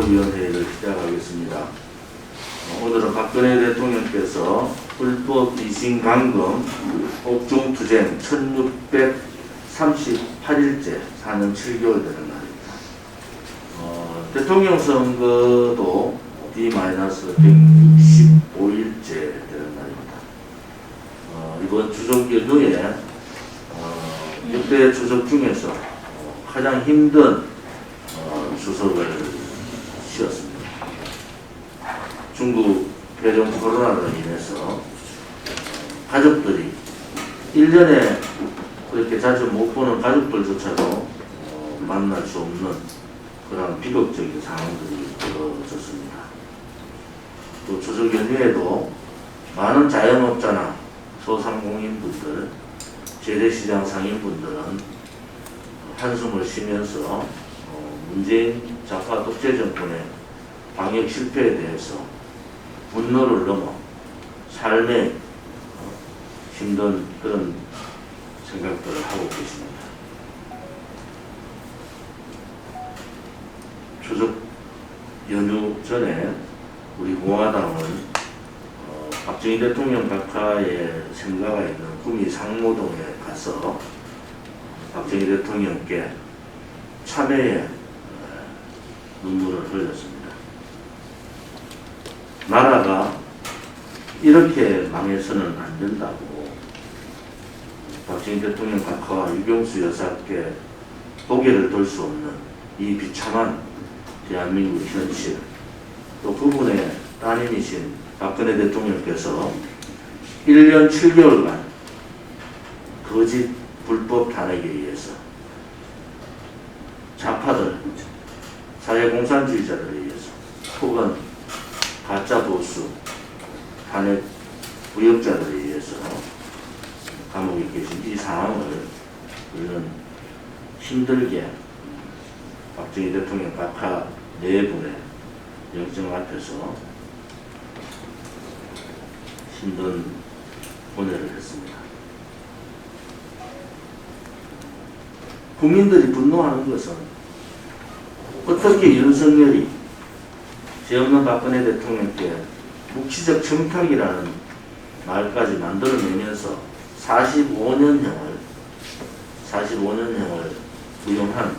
최고위원회의를 시작하겠습니다. 오늘은 박근혜 대통령께서 불법 이신강금 옥중투쟁 1638일째 4년 7개월 되는 날입니다. 대통령 선거도 D-165일째 되는 날입니다. 이번 추석 연휴에 6대 추석 중에서 가장 힘든 추석을 쉬었습니다. 중국 대중 코로나로 인해서 가족들이 1년에 그렇게 자주 못 보는 가족들조차도 만날 수 없는 그런 비극적인 상황들이 벌어졌습니다. 또 추석 연휴에도 많은 자영업자나 소상공인분들, 재래시장 상인분들은 한숨을 쉬면서 문재인 좌파 독재 정권의 방역 실패에 대해서 분노를 넘어 삶에 힘든 그런 생각들을 하고 계십니다. 추석 연휴 전에 우리 공화당은 박정희 대통령 각하의 생가가 있는 구미 상모동에 가서 박정희 대통령께 참회의 눈물을 흘렸습니다. 나라가 이렇게 망해서는 안 된다고 박정희 대통령 각하와 유경수 여사께 고개를 들 수 없는 이 비참한 대한민국 현실, 또 그분의 따님이신 박근혜 대통령께서 1년 7개월간 거짓 불법 탄핵에 의해서 좌파들, 사회공산주의자들에 의해서 혹은 가짜 보수, 탄핵 부역자들에 의해서 감옥에 계신 이 상황을 우리는 힘들게 박정희 대통령 각하 네 분의 영정 앞에서 힘든 혼회를 했습니다. 국민들이 분노하는 것은 어떻게 윤석열이 죄 없는 박근혜 대통령께 묵시적 청탁이라는 말까지 만들어내면서 45년형을 부용한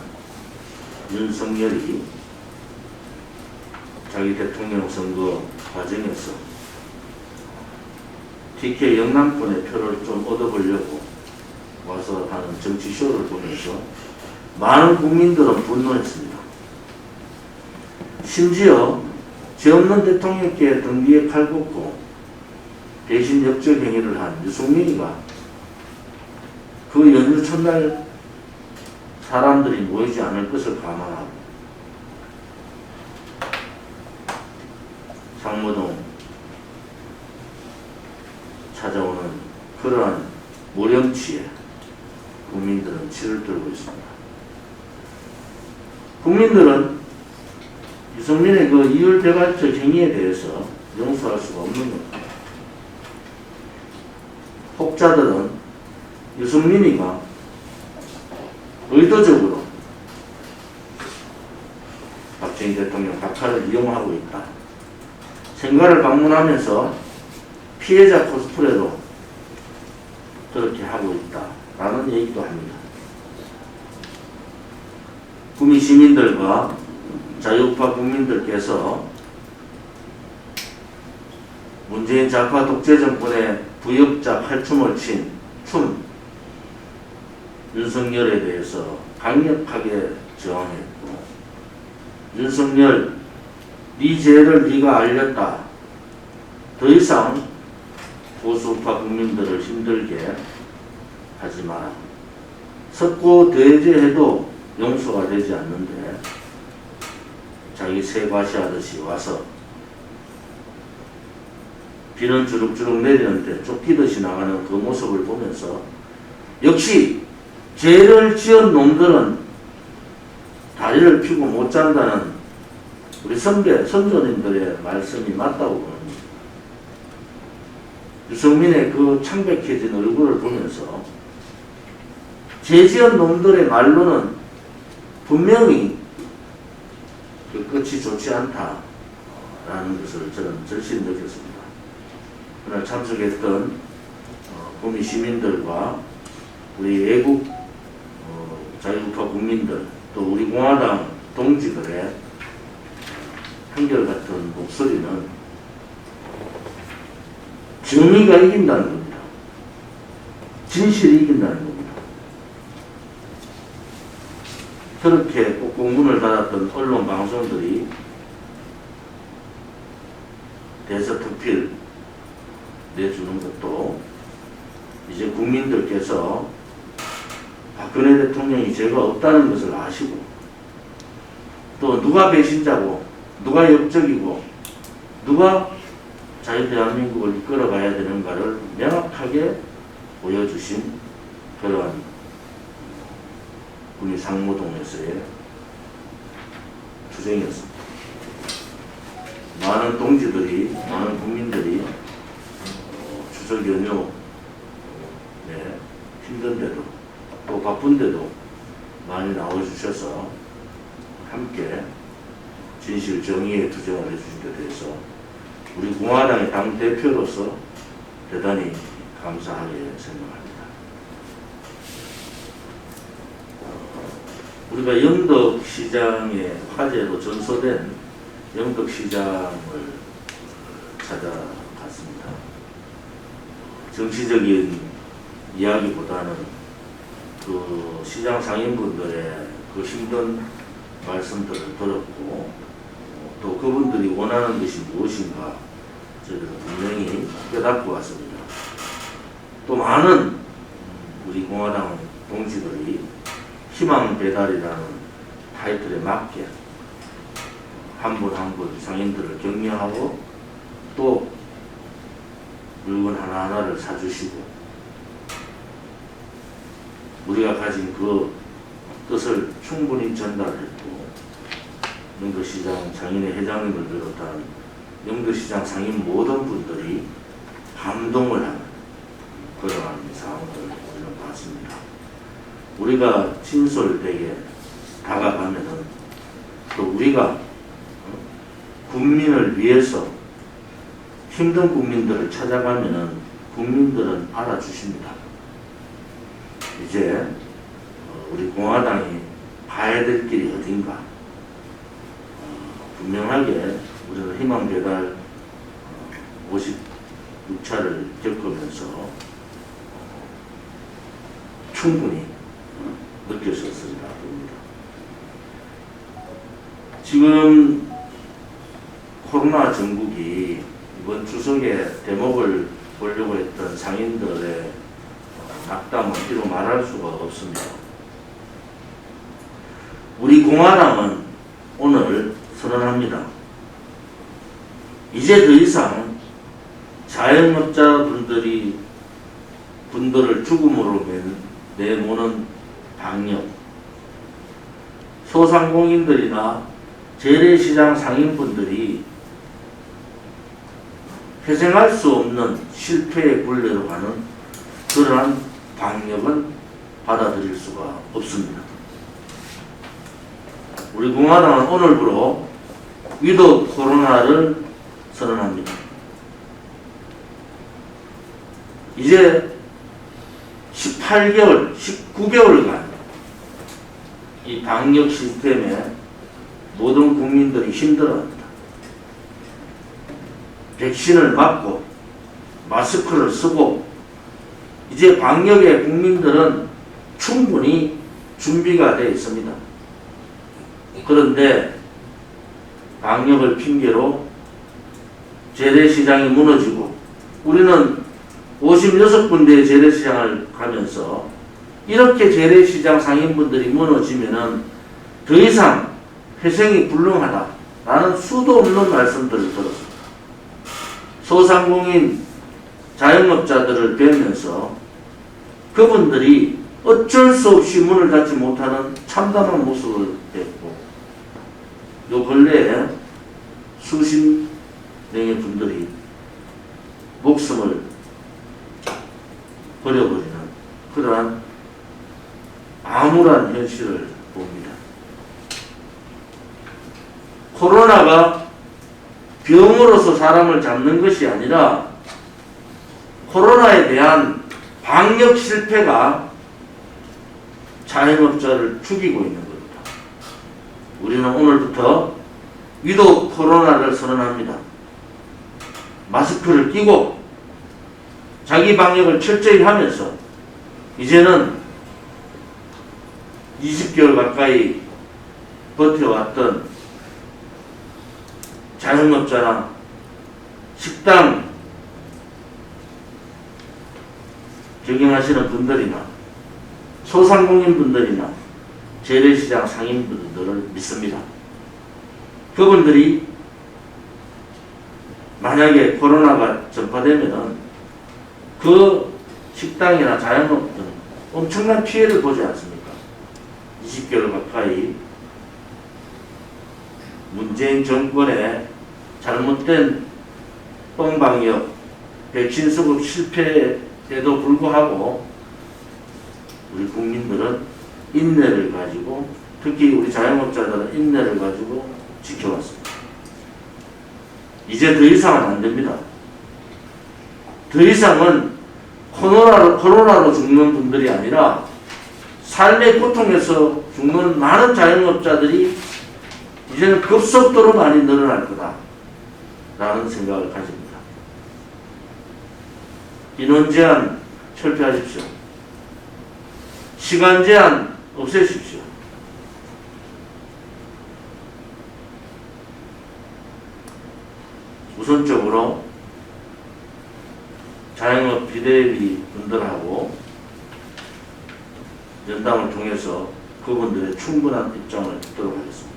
윤석열이 자기 대통령 선거 과정에서 TK 영남권의 표를 좀 얻어보려고 와서 하는 정치쇼를 보면서 많은 국민들은 분노했습니다. 심지어 죄 없는 대통령께 등 뒤에 칼 꽂고 배신 역적 행위를 한 유승민이가 그 연휴 첫날 사람들이 모이지 않을 것을 감안하고 상모동 찾아오는 그러한 모렴치에 국민들은 치를 들고 있습니다. 국민들은 유승민의 그 이율배반적 행위에 대해서 용서할 수가 없는 겁니다. 혹자들은 유승민이가 의도적으로 박정희 대통령 각하를 이용하고 있다. 생가를 방문하면서 피해자 코스프레로 그렇게 하고 있다라는 얘기도 합니다. 구미 시민들과 자유우파 국민들께서 문재인 좌파 독재 정권의 부역자 칼춤을 친 윤석열에 대해서 강력하게 저항했고, 윤석열, 네 죄를 네가 알렸다. 더 이상 보수우파 국민들을 힘들게 하지 마라. 석고 대죄해도 용서가 되지 않는데 자기 새 과시하듯이 와서 비는 주룩주룩 내리는데 쫓기듯이 나가는 그 모습을 보면서 역시 죄를 지은 놈들은 다리를 펴고 못 잔다는 우리 선조님들의 말씀이 맞다고 봅니다. 유승민의 그 창백해진 얼굴을 보면서 죄 지은 놈들의 말로는 분명히 그 끝이 좋지 않다라는 것을 저는 절실히 느꼈습니다. 그날 참석했던 구미 시민들과 우리 애국 자유우파 국민들 또 우리 공화당 동지들의 한결같은 목소리는 정의가 이긴다는 겁니다. 진실이 이긴다는 겁니다. 그렇게 꼭 공문을 받았던 언론 방송들이 대서특필 내주는 것도 이제 국민들께서 박근혜 대통령이 죄가 없다는 것을 아시고 또 누가 배신자고 누가 역적이고 누가 자유대한민국을 이끌어가야 되는가를 명확하게 보여주신 그러한 구미 상무동에서의 투쟁이었습니다. 많은 동지들이, 많은 국민들이 추석 연휴 힘든데도 또 바쁜데도 많이 나와주셔서 함께 진실 정의의 투쟁을 해주신 데 대해서 우리 공화당의 당대표로서 대단히 감사하게 생각합니다. 우리가 영덕시장의 화제로 전소된 영덕시장을 찾아갔습니다. 정치적인 이야기보다는 그 시장 상인분들의 그 힘든 말씀들을 들었고 또 그분들이 원하는 것이 무엇인가 저희들은 분명히 깨닫고 왔습니다. 또 많은 우리 공화당 동지들이 희망 배달이라는 타이틀에 맞게 한 분 한 분 상인들을 격려하고 또 물건 하나하나를 사주시고 우리가 가진 그 뜻을 충분히 전달했고 영덕시장 상인회 회장님을 비롯한 영덕시장 상인 모든 분들이 감동을 하는 그러한 상황을 우리는 봤습니다. 우리가 진솔되게 다가가면은 또 우리가 국민을 위해서 힘든 국민들을 찾아가면은 국민들은 알아주십니다. 이제 우리 공화당이 가야 될 길이 어딘가 분명하게 우리는 희망배달 56차를 겪으면서 충분히 느꼈었으리라 봅니다. 지금 코로나 전국이 이번 추석에 대목을 보려고 했던 상인들의 낙담은 이루 말할 수가 없습니다. 우리 공화당은 오늘 선언합니다. 이제 더 이상 자영업자분들을 죽음으로 내모는 방역, 소상공인들이나 재래시장 상인분들이 회생할 수 없는 실패의 굴레로 가는 그러한 방역은 받아들일 수가 없습니다. 우리 공화당은 오늘부로 위드 코로나를 선언합니다. 이제 18개월, 19개월간 이 방역 시스템에 모든 국민들이 힘들어합니다. 백신을 맞고 마스크를 쓰고 이제 방역에 국민들은 충분히 준비가 되어 있습니다. 그런데 방역을 핑계로 재래시장이 무너지고 우리는 56군데의 재래시장을 가면서 이렇게 재래시장 상인분들이 무너지면은 더 이상 회생이 불능하다라는 수도 없는 말씀들을 들었습니다. 소상공인 자영업자들을 뵈면서 그분들이 어쩔 수 없이 문을 닫지 못하는 참담한 모습을 뵙고 요 근래에 수십 명의 분들이 목숨을 버려버리는 그러한 암울한 현실을 봅니다. 코로나가 병으로서 사람을 잡는 것이 아니라 코로나에 대한 방역 실패가 자영업자를 죽이고 있는 겁니다. 우리는 오늘부터 위도 코로나를 선언합니다. 마스크를 끼고 자기 방역을 철저히 하면서 이제는 20개월 가까이 버텨왔던 자영업자나 식당 경영하시는 분들이나 소상공인 분들이나 재래시장 상인분들을 믿습니다. 그분들이 만약에 코로나가 전파되면은 그 식당이나 자영업들은 엄청난 피해를 보지 않습니까? 20개월 가까이 문재인 정권의 잘못된 뻥방역, 백신 수급 실패에도 불구하고 우리 국민들은 인내를 가지고, 특히 우리 자영업자들은 인내를 가지고 지켜왔습니다. 이제 더 이상은 안 됩니다. 더 이상은 코로나로 죽는 분들이 아니라 삶의 고통에서 죽는 많은 자영업자들이 이제는 급속도로 많이 늘어날 거다라는 생각을 가집니다. 인원 제한 철폐하십시오. 시간 제한 없애십시오. 우선적으로 자영업 비대위 분들하고 연담을 통해서 그분들의 충분한 입장을 듣도록 하겠습니다.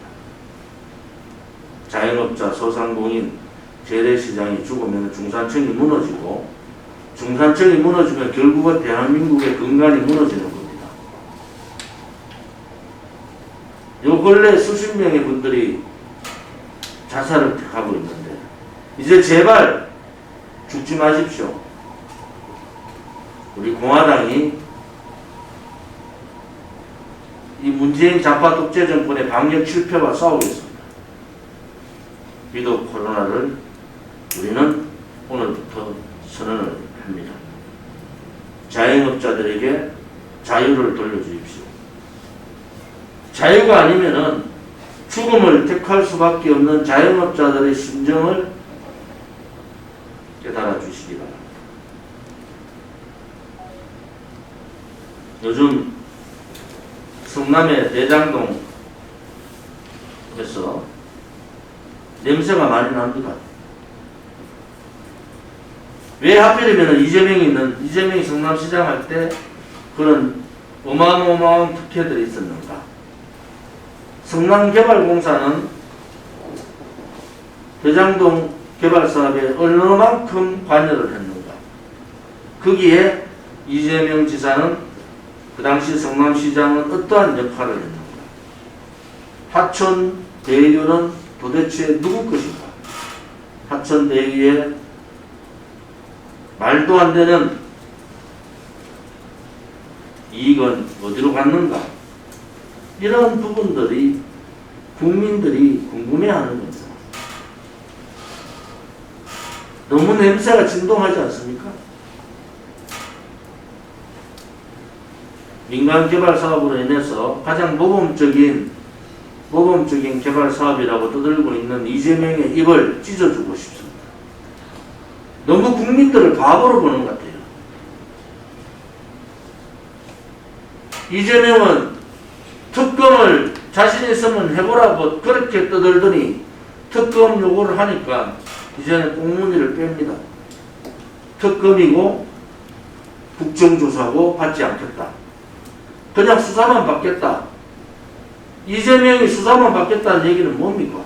자영업자, 소상공인, 재래시장이 죽으면 중산층이 무너지고, 중산층이 무너지면 결국은 대한민국의 근간이 무너지는 겁니다. 요 근래 수십 명의 분들이 자살을 하고 있는데 이제 제발 죽지 마십시오. 우리 공화당이 이 문재인 좌파 독재 정권의 방역 실패와 싸우겠습니다. 위도 코로나를 우리는 오늘부터 선언을 합니다. 자영업자들에게 자유를 돌려주십시오. 자유가 아니면은 죽음을 택할 수밖에 없는 자영업자들의 심정을 깨달아 주시기 바랍니다. 요즘 성남의 대장동에서 냄새가 많이 납니다. 왜 하필이면 이재명이 성남시장 할 때 그런 어마어마한 특혜들이 있었는가? 성남개발공사는 대장동 개발 사업에 얼마만큼 관여를 했는가? 거기에 이재명 지사는 그 당시 성남시장은 어떠한 역할을 했는가? 하천 대유는 도대체 누구 것인가? 하천 대유에 말도 안 되는 이익은 어디로 갔는가? 이런 부분들이 국민들이 궁금해하는 겁니다. 너무 냄새가 진동하지 않습니까? 민간 개발 사업으로 인해서 가장 모범적인 개발 사업이라고 떠들고 있는 이재명의 입을 찢어주고 싶습니다. 너무 국민들을 바보로 보는 것 같아요. 이재명은 특검을 자신 있으면 해보라고 그렇게 떠들더니 특검 요구를 하니까 이제는 꽁무니를 뺍니다. 특검이고 국정조사고 받지 않겠다. 그냥 수사만 받겠다. 이재명이 수사만 받겠다는 얘기는 뭡니까?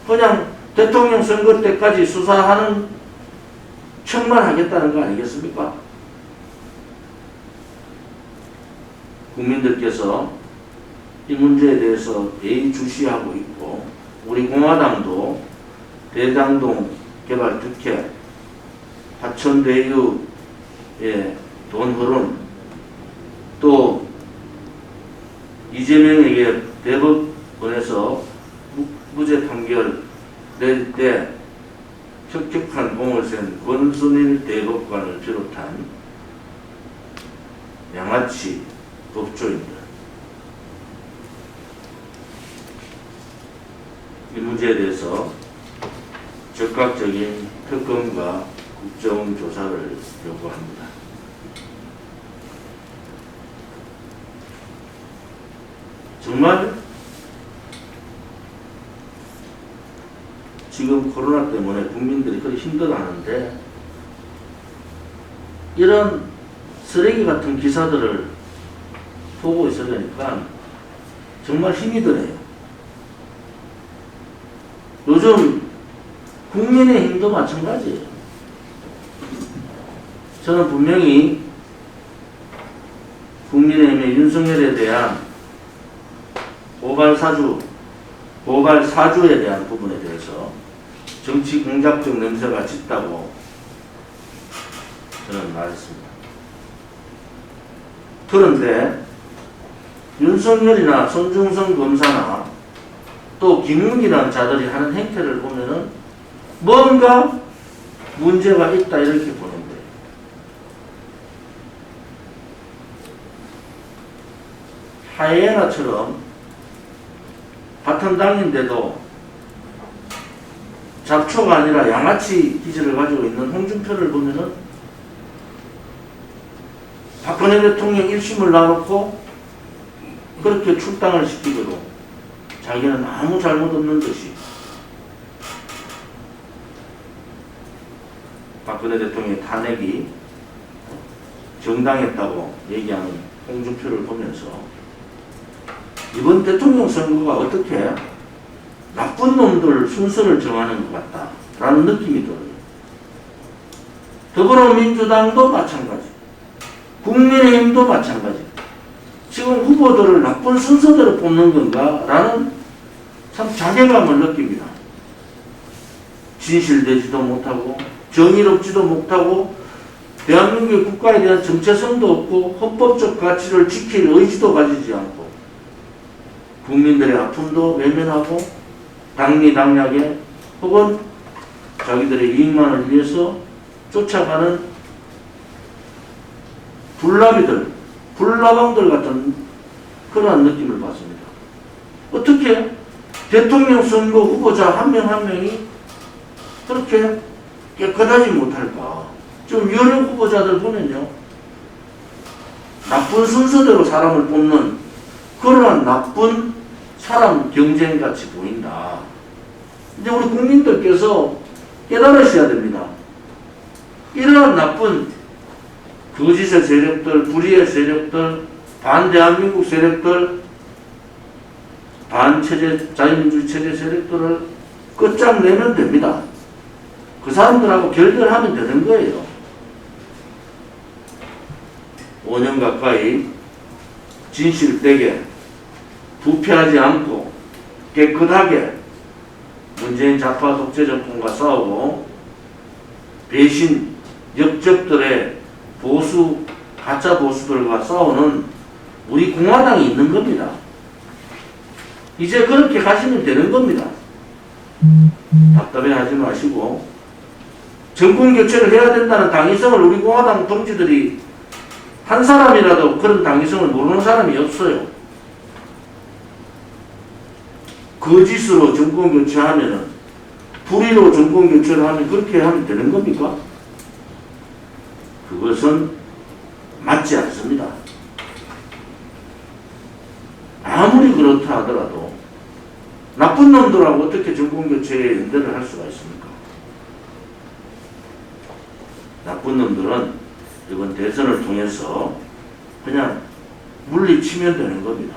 그냥 대통령 선거 때까지 수사하는 척만 하겠다는 거 아니겠습니까? 국민들께서 이 문제에 대해서 예의주시하고 있고, 우리 공화당도 대장동 개발 특혜, 하천대유의 돈 흐름, 또 이재명에게 대법원에서 무죄 판결 낼 때 혁혁한 공을 센 권순일 대법관을 비롯한 양아치 법조인들, 이 문제에 대해서 적극적인 특검과 국정조사를 요구합니다. 정말 지금 코로나 때문에 국민들이 그리 힘들어하는데 이런 쓰레기 같은 기사들을 보고 있으니까 정말 힘이 드네요. 요즘 국민의힘도 마찬가지예요. 저는 분명히 국민의힘의 윤석열에 대한 고발 사주에 대한 부분에 대해서 정치 공작적 냄새가 짙다고 저는 말했습니다. 그런데 윤석열이나 손중성 검사나 또 김웅이라는 자들이 하는 행태를 보면은 뭔가 문제가 있다 이렇게 보는 거예요. 하이에나처럼 같은 당인데도 잡초가 아니라 양아치 기질을 가지고 있는 홍준표를 보면은 박근혜 대통령 1심을 놔놓고 그렇게 출당을 시키도록 자기는 아무 잘못 없는 듯이 박근혜 대통령의 탄핵이 정당했다고 얘기하는 홍준표를 보면서 이번 대통령 선거가 어떻게 나쁜 놈들 순서를 정하는 것 같다라는 느낌이 들어요. 더불어민주당도 마찬가지, 국민의힘도 마찬가지. 지금 후보들을 나쁜 순서대로 뽑는 건가라는 참 자괴감을 느낍니다. 진실되지도 못하고 정의롭지도 못하고 대한민국의 국가에 대한 정체성도 없고 헌법적 가치를 지킬 의지도 가지지 않고 국민들의 아픔도 외면하고 당리당략에 혹은 자기들의 이익만을 위해서 쫓아가는 불나방들 같은 그러한 느낌을 받습니다. 어떻게 대통령 선거 후보자 한 명 한 명이 그렇게 깨끗하지 못할까? 좀 여러 후보자들 보면요, 나쁜 순서대로 사람을 뽑는 그러한 나쁜 사람 경쟁같이 보인다. 이제 우리 국민들께서 깨달으셔야 됩니다. 이러한 나쁜 거짓의 세력들, 불의의 세력들, 반대한민국 세력들, 반체제, 자유민주주의 체제 세력들을 끝장내면 됩니다. 그 사람들하고 결별하면 되는 거예요. 5년 가까이 진실되게 부패하지 않고 깨끗하게 문재인 좌파 독재 정권과 싸우고 배신 역적들의 보수, 가짜 보수들과 싸우는 우리 공화당이 있는 겁니다. 이제 그렇게 가시면 되는 겁니다. 답답해하지 마시고 정권 교체를 해야 된다는 당위성을 우리 공화당 동지들이 한 사람이라도 그런 당위성을 모르는 사람이 없어요. 거짓으로 정권 교체하면은, 불의로 정권 교체를 하면 그렇게 하면 되는 겁니까? 그것은 맞지 않습니다. 아무리 그렇다 하더라도 나쁜 놈들하고 어떻게 정권 교체에 연대를 할 수가 있습니까? 나쁜 놈들은 이번 대선을 통해서 그냥 물리치면 되는 겁니다.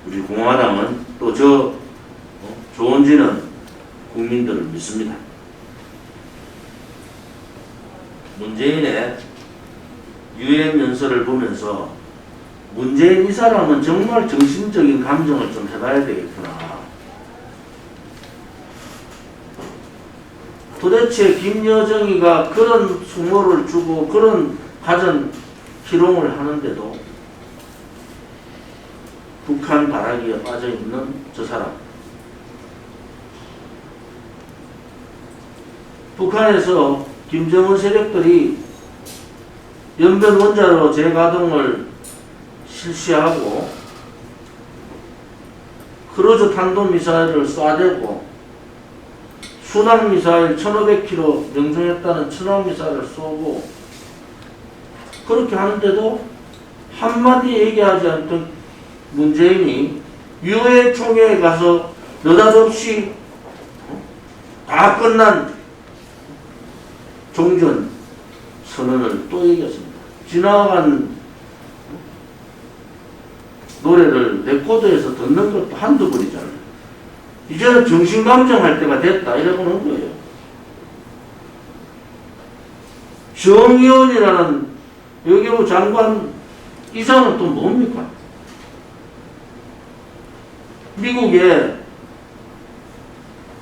우리 공화당은 또 좋은지는 국민들을 믿습니다. 문재인의 유엔 연설을 보면서 문재인 이 사람은 정말 정신적인 감정을 좀 해봐야 되겠구나. 도대체 김여정이가 그런 수모를 주고 그런 가전 희롱을 하는데도 북한 바라기에 빠져있는 저 사람, 북한에서 김정은 세력들이 연변 원자로 재가동을 실시하고 크루즈 탄도미사일을 쏴대고 순항미사일 1500km 명중했다는 순항미사일을 쏘고 그렇게 하는데도 한마디 얘기하지 않던 문재인이 유해 총회에 가서 느닷없이 다 끝난 종전 선언을 또 얘기했습니다. 지나간 노래를 레코드에서 듣는 것도 한두 번이잖아요. 이제는 정신감정할 때가 됐다 이러고는 거예요. 정의원이라는 외교부 장관 이상은 또 뭡니까? 미국의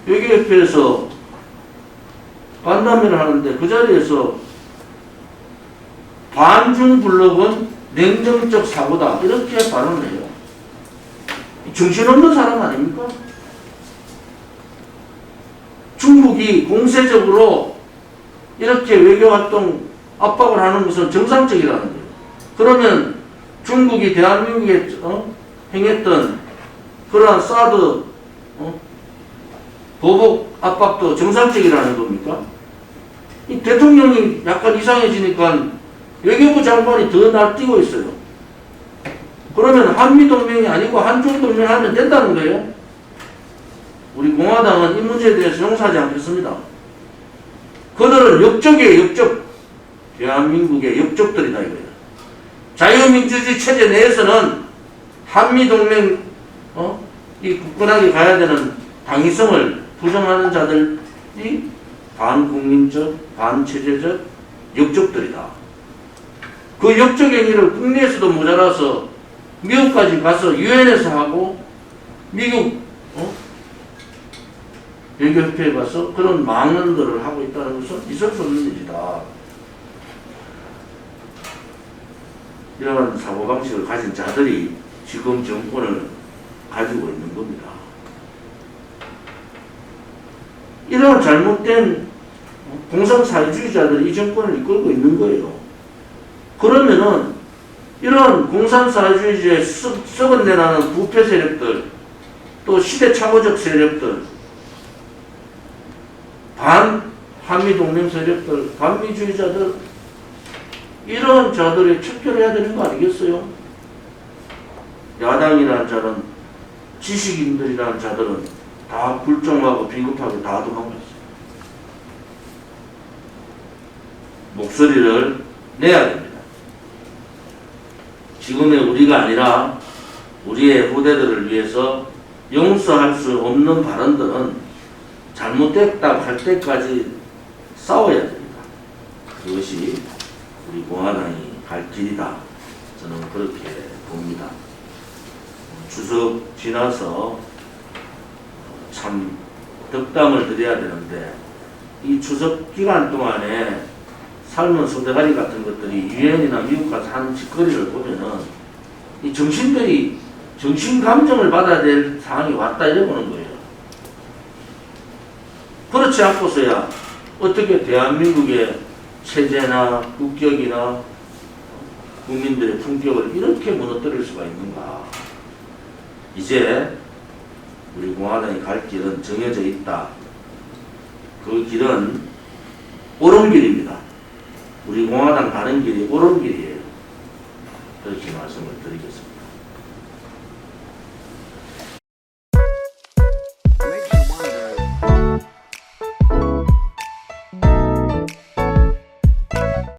외교협회에서 간담회를 하는데 그 자리에서 반중 블록은 냉정적 사고다 이렇게 발언을 해요. 정신없는 사람 아닙니까? 중국이 공세적으로 이렇게 외교활동 압박을 하는 것은 정상적이라는 거예요. 그러면 중국이 대한민국에 행했던 그러한 사드 보복 압박도 정상적이라는 겁니까? 이 대통령이 약간 이상해지니까 외교부 장관이 더 날뛰고 있어요. 그러면 한미동맹이 아니고 한중동맹 하면 된다는 거예요. 우리 공화당은 이 문제에 대해서 용서하지 않겠습니다. 그들은 역적이에요, 역적. 대한민국의 역적들이다 이거예요. 자유민주주의 체제 내에서는 한미동맹 이 굳건하게 가야 되는 당위성을 부정하는 자들이 반국민적, 반체제적 역적들이다. 그 역적 행위를 국내에서도 모자라서 미국까지 가서 유엔에서 하고 미국 외교협회에 가서 그런 망언들을 하고 있다는 것은 있을 수 없는 일이다. 이러한 사고방식을 가진 자들이 지금 정권을 가지고 있는 겁니다. 이러한 잘못된 공산사회주의자들이 이 정권을 이끌고 있는 거예요. 그러면은 이런 공산사회주의자의 썩은내나는 부패 세력들, 또 시대착오적 세력들, 반한미동맹 세력들, 반미주의자들, 이런 자들이 척결해야 되는 거 아니겠어요? 야당이라는 자는, 지식인들이라는 자들은 다 굴종하고 비겁하게 다 도망갔어요. 목소리를 내야 됩니다. 지금의 우리가 아니라 우리의 후대들을 위해서 용서할 수 없는 발언들은 잘못됐다고 할 때까지 싸워야 됩니다. 그것이 우리 공화당이 갈 길이다. 저는 그렇게 봅니다. 추석 지나서 참 덕담을 드려야 되는데 이 추석 기간 동안에 삶은 소대가리 같은 것들이 유엔이나 미국 가서 하는 짓거리를 보면은 이 정신들이 정신감정을 받아야 될 상황이 왔다 이러보는 거예요. 그렇지 않고서야 어떻게 대한민국의 체제나 국격이나 국민들의 품격을 이렇게 무너뜨릴 수가 있는가. 이제 우리 공화당이 갈 길은 정해져 있다. 그 길은 옳은 길입니다. 우리 공화당 가는 길이 옳은 길이에요. 그렇게 말씀을 드리겠습니다.